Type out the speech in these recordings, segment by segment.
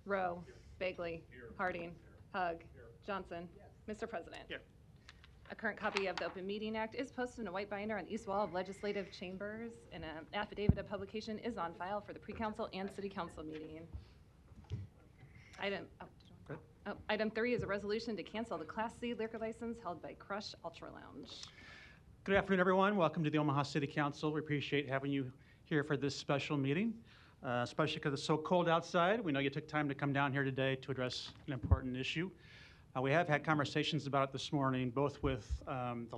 Rowe. Bagley. Harding. Hug. Johnson. Mr. President. Here. A current copy of the Open Meeting Act is posted in a white binder on the east wall of legislative chambers, and an affidavit of publication is on file for the pre-council and city council meeting. Item 3 is a resolution to cancel the Class C liquor license held by Crush Ultra Lounge. Good afternoon, everyone. Welcome to the Omaha City Council. We appreciate having you here for this special meeting, especially because it's so cold outside. We know you took time to come down here today to address an important issue. We have had conversations about it this morning, both with the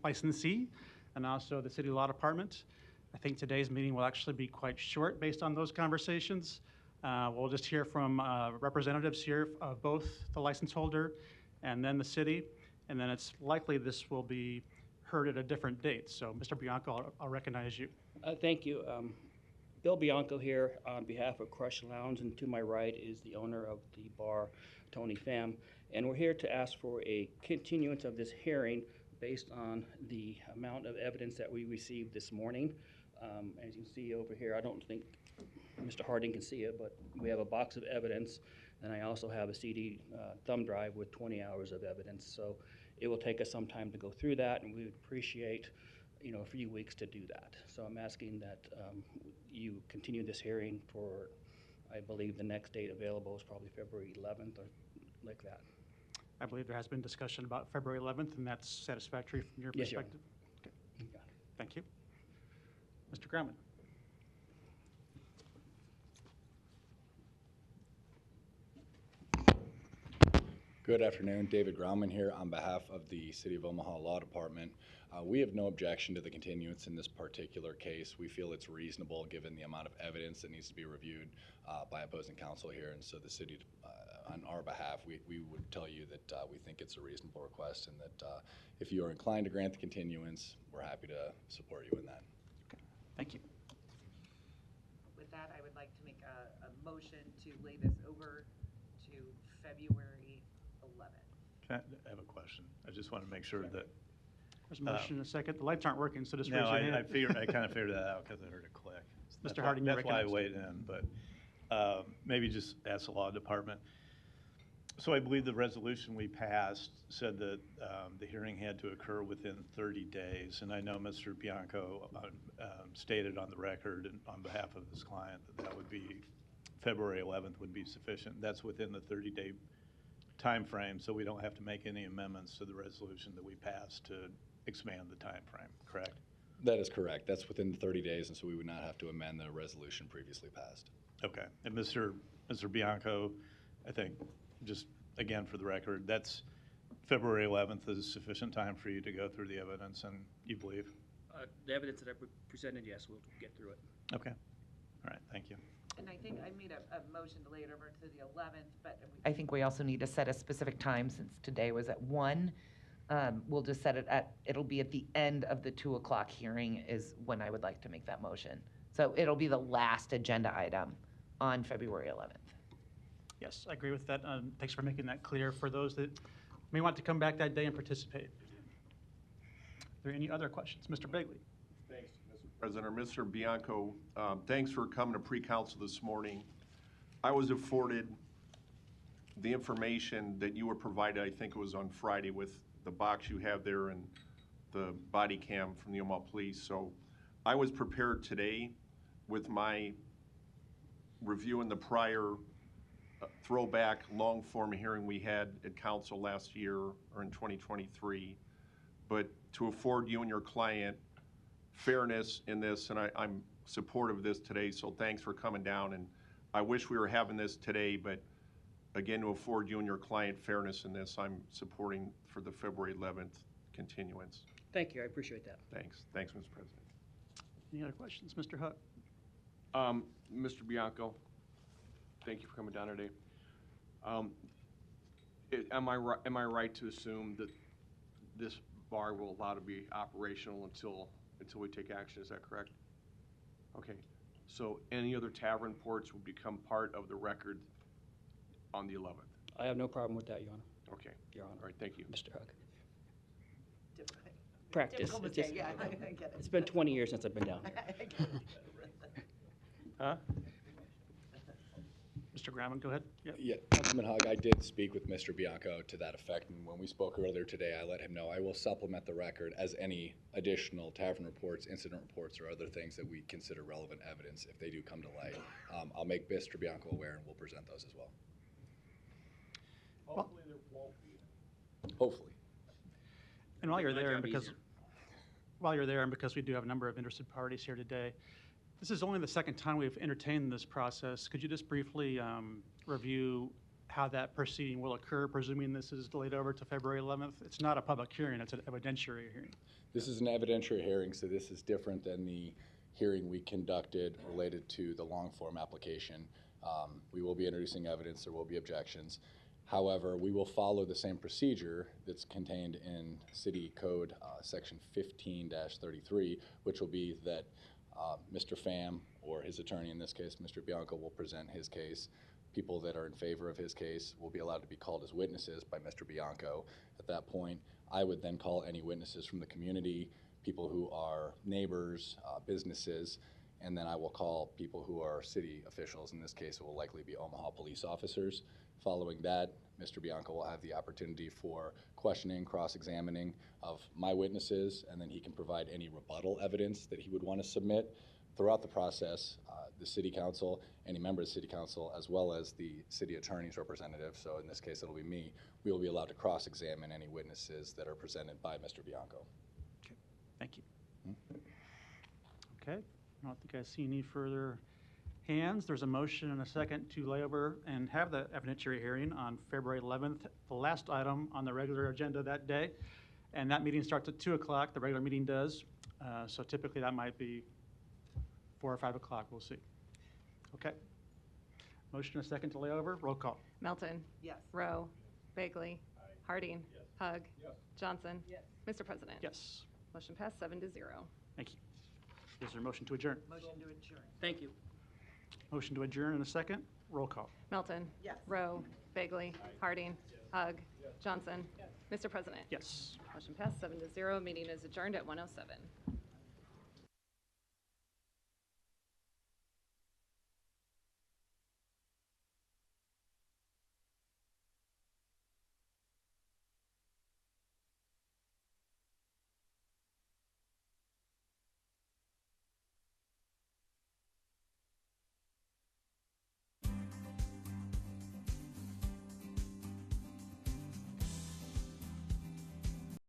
licensee and also the city law department. I think today's meeting will actually be quite short based on those conversations. We'll just hear from representatives here of both the license holder and then the city, and then it's likely this will be heard at a different date. So, Mr. Bianco, I'll recognize you. Thank you. Bill Bianco here on behalf of Crush Lounge, and to my right is the owner of the bar, Tony Pham. And we're here to ask for a continuance of this hearing based on the amount of evidence that we received this morning. As you can see over here, I don't think Mr. Harding can see it, but we have a box of evidence, and I also have a CD thumb drive with 20 hours of evidence. So it will take us some time to go through that, and we would appreciate, a few weeks to do that. So I'm asking that you continue this hearing for, I believe the next date available is probably February 11th or like that. I believe there has been discussion about February 11th, and that's satisfactory from your Yes, Your perspective? Okay. You got it. Thank you. Mr. Grauman. Good afternoon, David Grauman here on behalf of the City of Omaha Law Department. We have no objection to the continuance in this particular case. We feel it's reasonable given the amount of evidence that needs to be reviewed by opposing counsel here, and so the city, on our behalf, we would tell you that we think it's a reasonable request, and that if you are inclined to grant the continuance, we're happy to support you in that. Okay. Thank you. With that, I would like to make a motion to lay this over to February 11th. I have a question. I just want to make sure that. There's a motion in a second. The lights aren't working, so just No, raise your hand. I kind of figured that out because I heard a click. Mr. Harding, you're that's why I recognized. weighed in, but maybe just ask the law department. So I believe the resolution we passed said that the hearing had to occur within 30 days, and I know Mr. Bianco stated on the record and on behalf of his client that would be February 11th would be sufficient. That's within the 30-day time frame, so we don't have to make any amendments to the resolution that we passed to expand the time frame, correct? That is correct. That's within the 30 days, and so we would not have to amend the resolution previously passed. Okay. And Mr. Bianco, I think, just again for the record, that's February 11th is sufficient time for you to go through the evidence, and you believe? The evidence that I presented, yes, we'll get through it. Okay. All right. Thank you. And I think I made a motion to lay it over to the 11th, but I think we also need to set a specific time since today was at 1. We'll just set it it'll be at the end of the 2 o'clock hearing is when I would like to make that motion. So it'll be the last agenda item on February 11th. Yes, I agree with that. Thanks for making that clear for those that may want to come back that day and participate. Are there any other questions? Mr. Bagley. Thanks, Mr. President. Mr. Bianco, thanks for coming to pre-council this morning. I was afforded the information that you were provided, I think it was on Friday, with the box you have there and the body cam from the Omaha Police. So I was prepared today with my review in the prior throwback long form hearing we had at council last year or in 2023, but to afford you and your client fairness in this, and I'm supportive of this today, so thanks for coming down. And I wish we were having this today, but again, to afford you and your client fairness in this, I'm supporting for the February 11th continuance. Thank you, I appreciate that. Thanks. Thanks, Mr. President. Any other questions? Mr. Hutt. Mr. Bianco, thank you for coming down today. Am I right to assume that this bar will allow to be operational until we take action? Is that correct? Okay. So any other tavern ports will become part of the record on the 11th? I have no problem with that, Your Honor. Okay. Your Honor. All right, thank you. Mr. Hug. Difficult. Practice. Difficult It's mistake, just- yeah, I get it. It's been 20 years since I've been down here. I get it. Huh? Mr. Mr. Graham, go ahead. Yep. Yeah, Councilman Hogg, I did speak with Mr. Bianco to that effect, and when we spoke earlier today, I let him know I will supplement the record as any additional tavern reports, incident reports, or other things that we consider relevant evidence if they do come to light. I'll make Mr. Bianco aware, and we'll present those as well. Hopefully there won't be. Hopefully. And while you're My there, and job because, easier. while you're there, and because we do have a number of interested parties here today, this is only the second time we've entertained this process. Could you just briefly review how that proceeding will occur, presuming this is delayed over to February 11th? It's not a public hearing, it's an evidentiary hearing. This is an evidentiary hearing, so this is different than the hearing we conducted related to the long form application. We will be introducing evidence, there will be objections. However, we will follow the same procedure that's contained in City Code Section 15-33, which will be that Mr. Pham, or his attorney in this case, Mr. Bianco, will present his case. People that are in favor of his case will be allowed to be called as witnesses by Mr. Bianco. At that point, I would then call any witnesses from the community, people who are neighbors, businesses, and then I will call people who are city officials. In this case, it will likely be Omaha police officers. Following that, Mr. Bianco will have the opportunity for questioning, cross-examining of my witnesses, and then he can provide any rebuttal evidence that he would want to submit. Throughout the process, the city council, any member of the city council, as well as the city attorney's representative, so in this case it'll be me, we will be allowed to cross-examine any witnesses that are presented by Mr. Bianco. Okay, thank you. Okay, I don't think I see any further hands. There's a motion and a second to lay over and have the evidentiary hearing on February 11th, the last item on the regular agenda that day. And that meeting starts at 2 o'clock, the regular meeting does. So typically that might be 4 or 5 o'clock, we'll see. Okay. Motion and a second to lay over, roll call. Melton. Yes. Rowe. Bagley. Harding. Hug. Johnson. Yes. Mr. President. Yes, Motion passed 7-0. thank you. Is there a motion to adjourn? Motion to adjourn. Thank you. Motion to adjourn in a second, roll call. Melton. Yes. Rowe. Bagley. Harding. Hug. Johnson. Mr. President. Yes. Motion passed 7-0. Meeting is adjourned at 1:07.